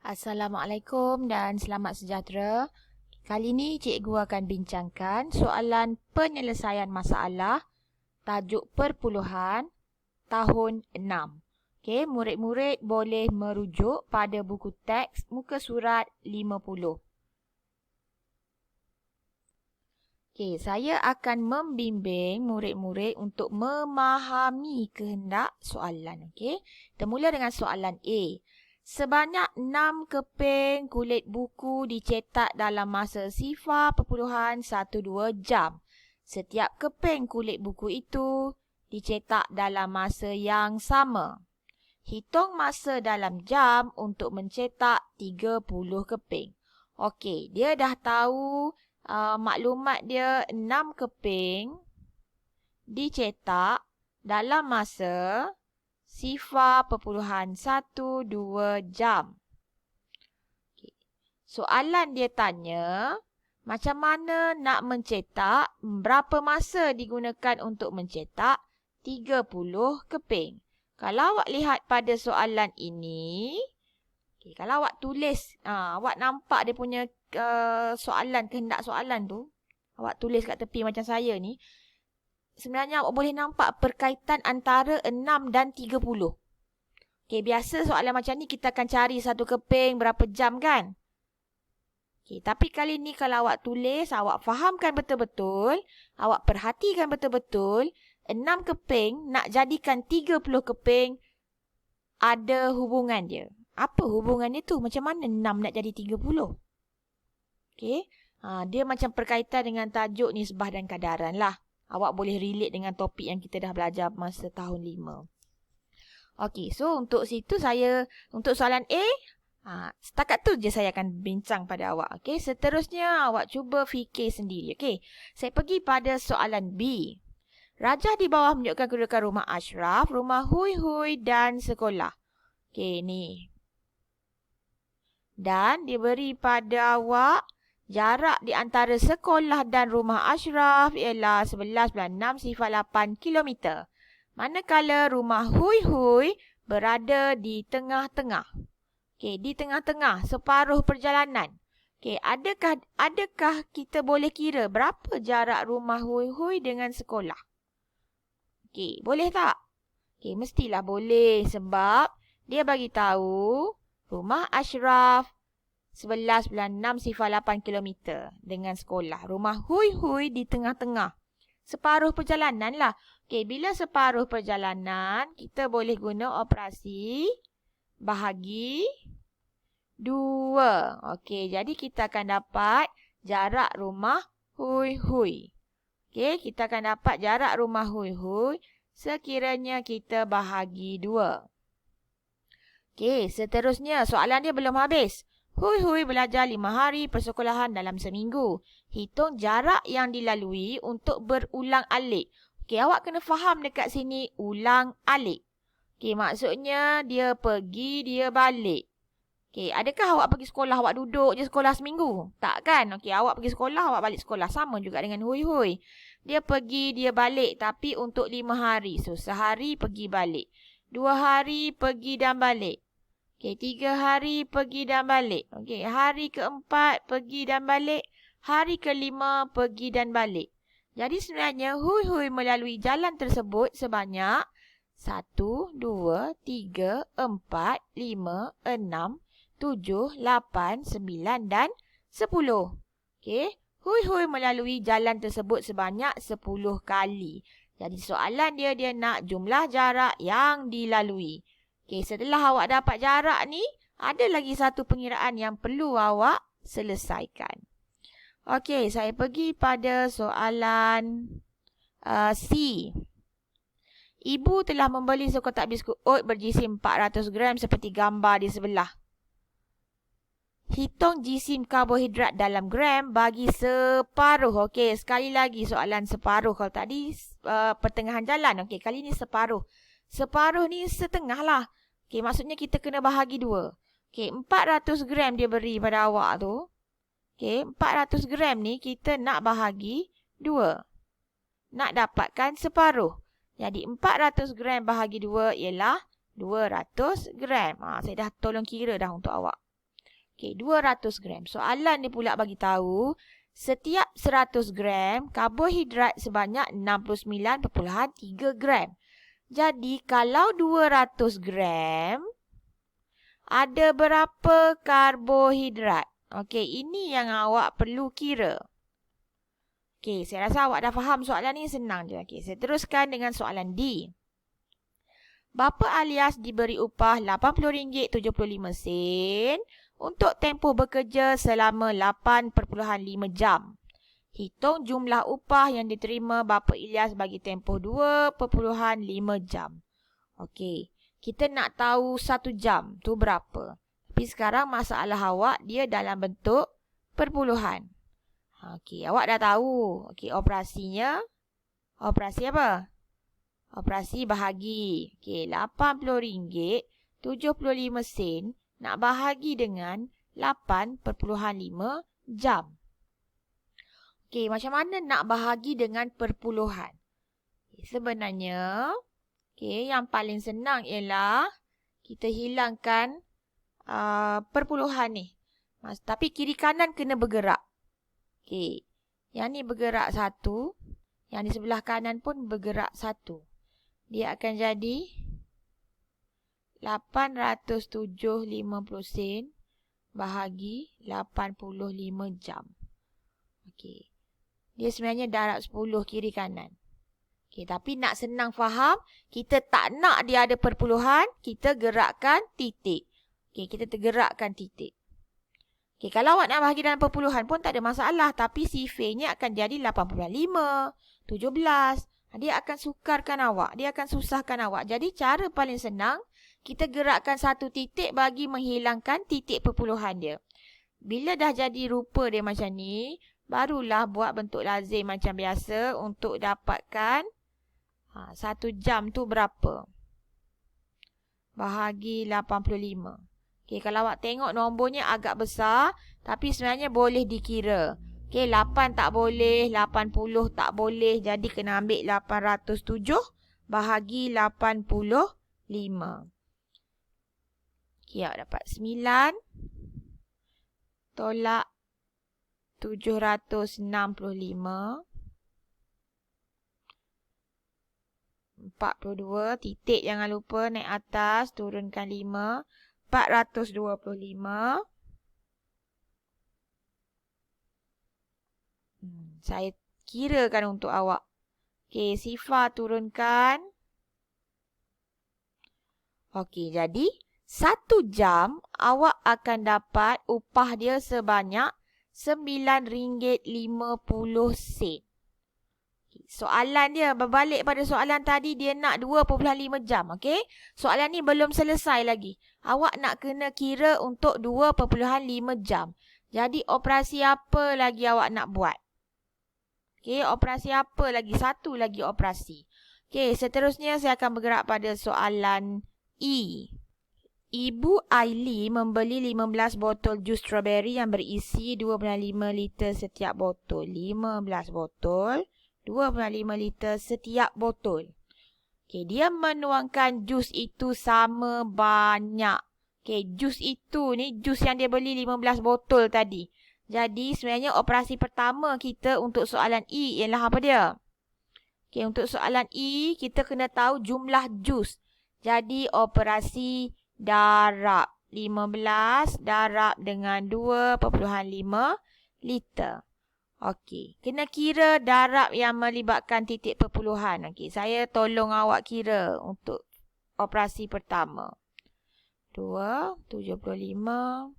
Assalamualaikum dan selamat sejahtera. Kali ini cikgu akan bincangkan soalan penyelesaian masalah tajuk perpuluhan tahun 6. Okey, murid-murid boleh merujuk pada buku teks muka surat 50. Okey, saya akan membimbing murid-murid untuk memahami kehendak soalan. Okey, kita mula dengan soalan A. Sebanyak 6 keping kulit buku dicetak dalam masa 0.12 jam. Setiap keping kulit buku itu dicetak dalam masa yang sama. Hitung masa dalam jam untuk mencetak 30 keping. Okey, dia dah tahu maklumat dia 6 keping dicetak dalam masa 0.12 jam. Okay. Soalan dia tanya, macam mana nak mencetak, berapa masa digunakan untuk mencetak 30 keping. Kalau awak lihat pada soalan ini, okay, kalau awak tulis, awak nampak dia punya soalan, kehendak soalan tu, awak tulis kat tepi macam saya ni, sebenarnya awak boleh nampak perkaitan antara 6 dan 30. Okey, biasa soalan macam ni kita akan cari satu keping berapa jam kan? Okey, tapi kali ni kalau awak tulis, awak fahamkan betul-betul, awak perhatikan betul-betul, 6 keping nak jadikan 30 keping ada hubungan dia. Apa hubungan dia tu? Macam mana 6 nak jadi 30? Okey, dia macam perkaitan dengan tajuk nisbah dan kadaran lah. Awak boleh relate dengan topik yang kita dah belajar masa tahun 5. Okey, so untuk soalan A, setakat tu je saya akan bincang pada awak. Okey, seterusnya awak cuba fikir sendiri. Okey, saya pergi pada soalan B. Rajah di bawah menunjukkan kedudukan rumah Ashraf, rumah Hui Hui dan sekolah. Okey, ni. Dan diberi pada awak jarak di antara sekolah dan rumah Ashraf ialah 11.608 km. Manakala rumah Hui Hui berada di tengah-tengah. Okey, di tengah-tengah, separuh perjalanan. Okey, adakah kita boleh kira berapa jarak rumah Hui Hui dengan sekolah? Okey, boleh tak? Okey, mestilah boleh sebab dia bagi tahu rumah Ashraf 11.608 km dengan sekolah. Rumah Hui Hui di tengah-tengah. Separuh perjalanan lah. Okey, bila separuh perjalanan, kita boleh guna operasi bahagi 2. Okey, jadi kita akan dapat jarak rumah Hui Hui. Okey, kita akan dapat jarak rumah Hui Hui sekiranya kita bahagi 2. Okey, seterusnya soalan dia belum habis. Hui Hui belajar 5 hari persekolahan dalam seminggu. Hitung jarak yang dilalui untuk berulang alik. Okey, awak kena faham dekat sini ulang alik. Okey, maksudnya dia pergi, dia balik. Okey, adakah awak pergi sekolah, awak duduk je sekolah seminggu? Tak kan? Okey, awak pergi sekolah, awak balik sekolah. Sama juga dengan Hui Hui. Dia pergi, dia balik tapi untuk 5 hari. So, sehari pergi balik. 2 hari pergi dan balik. Okey, 3 hari pergi dan balik. Okey, hari keempat pergi dan balik. Hari kelima pergi dan balik. Jadi sebenarnya Hui Hui melalui jalan tersebut sebanyak 1, 2, 3, 4, 5, 6, 7, 8, 9 dan 10. Okey, Hui Hui melalui jalan tersebut sebanyak 10 kali. Jadi soalan dia nak jumlah jarak yang dilalui. Okey, setelah awak dapat jarak ni, ada lagi satu pengiraan yang perlu awak selesaikan. Okey, saya pergi pada soalan C. Ibu telah membeli sekotak biskut oat berjisim 400 gram seperti gambar di sebelah. Hitung jisim karbohidrat dalam gram bagi separuh. Okey, sekali lagi soalan separuh. Kalau tadi pertengahan jalan. Okey, kali ni separuh. Separuh ni setengah lah. Okey, maksudnya kita kena bahagi 2. Okey, 400 gram dia beri pada awak tu. Okey, 400 gram ni kita nak bahagi 2. Nak dapatkan separuh. Jadi 400 gram bahagi 2 ialah 200 gram. Saya dah tolong kira dah untuk awak. Okey, 200 gram. Soalan ni pula bagi tahu setiap 100 gram karbohidrat sebanyak 69.3 gram. Jadi kalau 200 gram ada berapa karbohidrat? Okey, ini yang awak perlu kira. Okey, saya rasa awak dah faham soalan ni, senang je. Okey, saya teruskan dengan soalan D. Bapa alias diberi upah RM80.75 untuk tempoh bekerja selama 8.5 jam. Hitung jumlah upah yang diterima Bapa Ilyas bagi tempoh 2.5 jam. Okey, kita nak tahu 1 jam tu berapa. Tapi sekarang masalah awak dia dalam bentuk perpuluhan. Okey, awak dah tahu. Okey, operasinya. Operasi apa? Operasi bahagi. Okey, RM80.75 nak bahagi dengan 8.5 jam. Okey, macam mana nak bahagi dengan perpuluhan? Okay, sebenarnya, yang paling senang ialah kita hilangkan perpuluhan ni. Tapi kiri kanan kena bergerak. Okey, yang ni bergerak 1, yang di sebelah kanan pun bergerak 1. Dia akan jadi 807.50 sen bahagi 85 jam. Okey, dia sebenarnya darab 10 kiri kanan. Okey, tapi nak senang faham, kita tak nak dia ada perpuluhan, kita gerakkan titik. Okey, kita tergerakkan titik. Okey, kalau awak nak bahagi dalam perpuluhan pun tak ada masalah. Tapi sifirnya akan jadi 85, 17. Dia akan sukarkan awak. Dia akan susahkan awak. Jadi cara paling senang, kita gerakkan satu titik bagi menghilangkan titik perpuluhan dia. Bila dah jadi rupa dia macam ni, barulah buat bentuk lazim macam biasa untuk dapatkan 1 jam tu berapa. Bahagi 85. Okey, kalau awak tengok nombornya agak besar, tapi sebenarnya boleh dikira. Okey, 8 tak boleh, 80 tak boleh, jadi kena ambil 807 bahagi 85. Okey, awak dapat 9 tolak 765. 42, titik jangan lupa naik atas, turunkan 5. 425. Saya kirakan untuk awak. Okey, sifar turunkan. Okey, jadi 1 jam awak akan dapat upah dia sebanyak RM9.50. Soalan dia berbalik pada soalan tadi, dia nak 2.5 jam. Okey, soalan ni belum selesai lagi. Awak nak kena kira untuk 2.5 jam. Jadi operasi apa lagi awak nak buat? Okey, operasi apa lagi? Satu lagi operasi. Okey, seterusnya saya akan bergerak pada soalan E. Ibu Aili membeli 15 botol jus strawberry yang berisi 2.5 liter setiap botol. 15 botol, 2.5 liter setiap botol. Okey, dia menuangkan jus itu sama banyak. Okey, jus itu ni, jus yang dia beli 15 botol tadi. Jadi sebenarnya operasi pertama kita untuk soalan E ialah apa dia? Okey, untuk soalan E kita kena tahu jumlah jus. Jadi operasi darab. 15 darab dengan 2.5 liter. Okey, kena kira darab yang melibatkan titik perpuluhan. Okey, saya tolong awak kira untuk operasi pertama. 2, 75.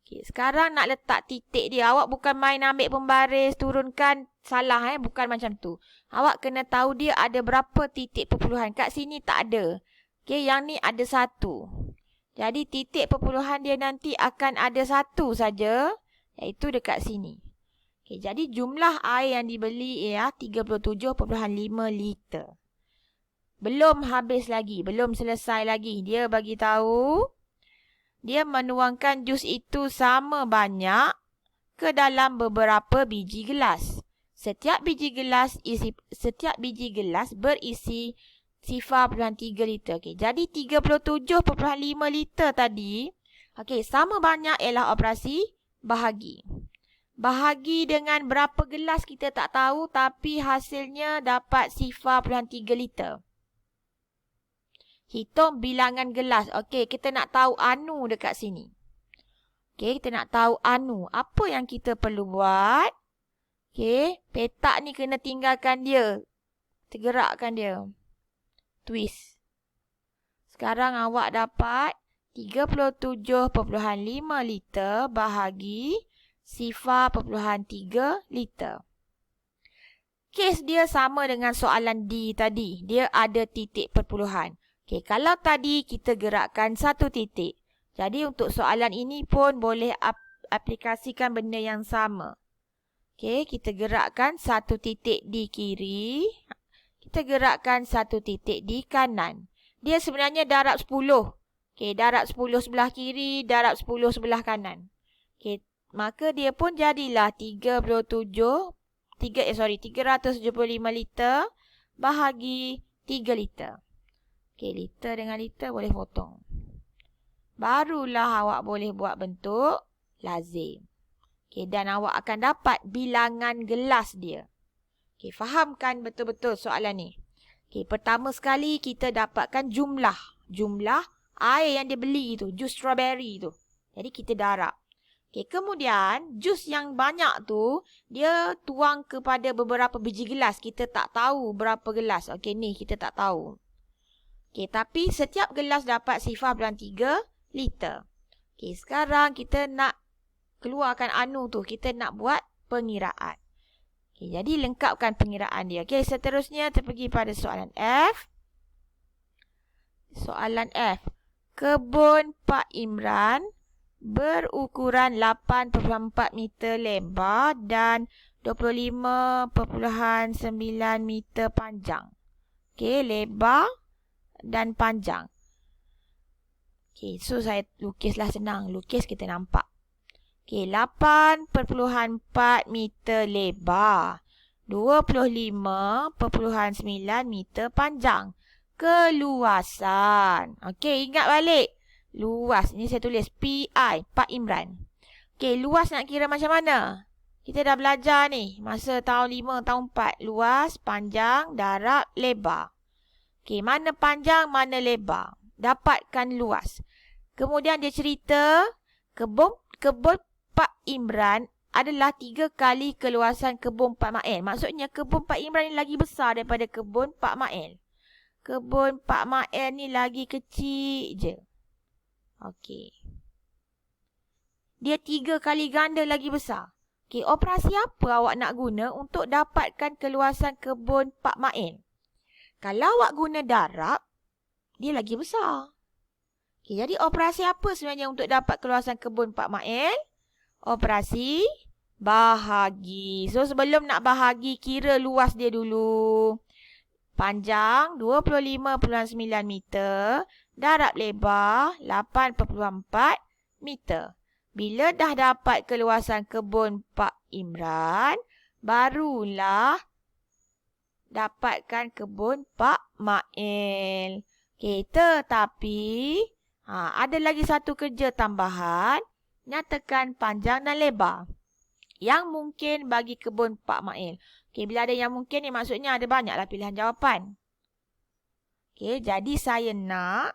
Okey, sekarang nak letak titik dia. Awak bukan main ambil pembaris, turunkan, salah bukan macam tu. Awak kena tahu dia ada berapa titik perpuluhan. Kat sini tak ada. Okey, yang ni ada 1. Jadi titik perpuluhan dia nanti akan ada 1 saja. Iaitu dekat sini. Okey, jadi jumlah air yang dibeli ialah 37.5 liter. Belum habis lagi, belum selesai lagi. Dia bagi tahu dia menuangkan jus itu sama banyak ke dalam beberapa biji gelas. Setiap biji gelas berisi 0.3 liter. Okey, jadi 37.5 liter tadi Okey, sama banyak ialah operasi bahagi. Bahagi dengan berapa gelas kita tak tahu, tapi hasilnya dapat 0.3 liter. Hitung bilangan gelas. Okey, kita nak tahu anu dekat sini. Okey, kita nak tahu anu. Apa yang kita perlu buat? Okey, petak ni kena tinggalkan dia. Tergerakkan dia. Twist. Sekarang awak dapat 37.5 liter bahagi 0.3 liter. Kes dia sama dengan soalan D tadi. Dia ada titik perpuluhan. Okey, kalau tadi kita gerakkan satu titik. Jadi untuk soalan ini pun boleh aplikasikan benda yang sama. Okey, kita gerakkan satu titik di kiri. Kita gerakkan satu titik di kanan. Dia sebenarnya darab 10. Okey, darab 10 sebelah kiri, darab 10 sebelah kanan. Okey, maka dia pun jadilah 375 liter bahagi 3 liter. Okey, liter dengan liter boleh potong. Barulah awak boleh buat bentuk lazim. Okey, dan awak akan dapat bilangan gelas dia. Okey, fahamkan betul-betul soalan ni. Okey, pertama sekali kita dapatkan jumlah air yang dia beli tu, jus strawberry tu. Jadi kita darab. Okey, kemudian jus yang banyak tu dia tuang kepada beberapa biji gelas. Kita tak tahu berapa gelas. Okey, ni kita tak tahu. Okey, tapi setiap gelas dapat 0.3 liter. Okey, sekarang kita nak keluarkan anu tu. Kita nak buat pengiraan. Okey, jadi lengkapkan pengiraan dia. Okey, seterusnya kita pergi pada soalan F. Soalan F. Kebun Pak Imran berukuran 8.4 meter lebar dan 25.9 meter panjang. Okey, lebar dan panjang. Okey, so saya lukislah senang. Lukis kita nampak. Okey, 8.4 meter lebar. 25.9 meter panjang. Keluasan. Okey, ingat balik. Luas. Ini saya tulis PI, Pak Imran. Okey, luas nak kira macam mana? Kita dah belajar ni. Masa tahun 5, tahun 4. Luas, panjang, darab, lebar. Okey, mana panjang, mana lebar. Dapatkan luas. Kemudian dia cerita, kebun Pak Imran adalah 3 kali keluasan kebun Pak Mael. Maksudnya kebun Pak Imran ni lagi besar daripada kebun Pak Mael. Kebun Pak Mael ni lagi kecil je. Okey. Dia 3 kali ganda lagi besar. Okey, operasi apa awak nak guna untuk dapatkan keluasan kebun Pak Mael? Kalau awak guna darab, dia lagi besar. Okey, jadi operasi apa sebenarnya untuk dapat keluasan kebun Pak Mael? Operasi bahagi. So, sebelum nak bahagi, kira luas dia dulu. Panjang 25.9 meter, darab lebar 8.4 meter. Bila dah dapat keluasan kebun Pak Imran, barulah dapatkan kebun Pak Mael. Okey, tetapi ada lagi satu kerja tambahan, nyatakan panjang dan lebar yang mungkin bagi kebun Pak Mael. Okey, bila ada yang mungkin ni maksudnya ada banyaklah pilihan jawapan. Okey, jadi saya nak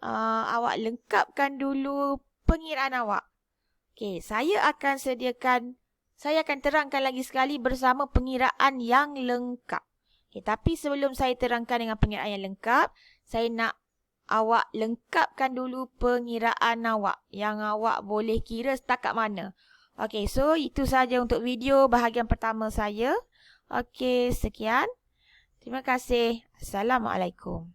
awak lengkapkan dulu pengiraan awak. Okey, saya akan terangkan lagi sekali bersama pengiraan yang lengkap. Okey, tapi sebelum saya terangkan dengan pengiraan yang lengkap, saya nak awak lengkapkan dulu pengiraan awak yang awak boleh kira setakat mana. Okey, so itu saja untuk video bahagian pertama saya. Okey, sekian. Terima kasih. Assalamualaikum.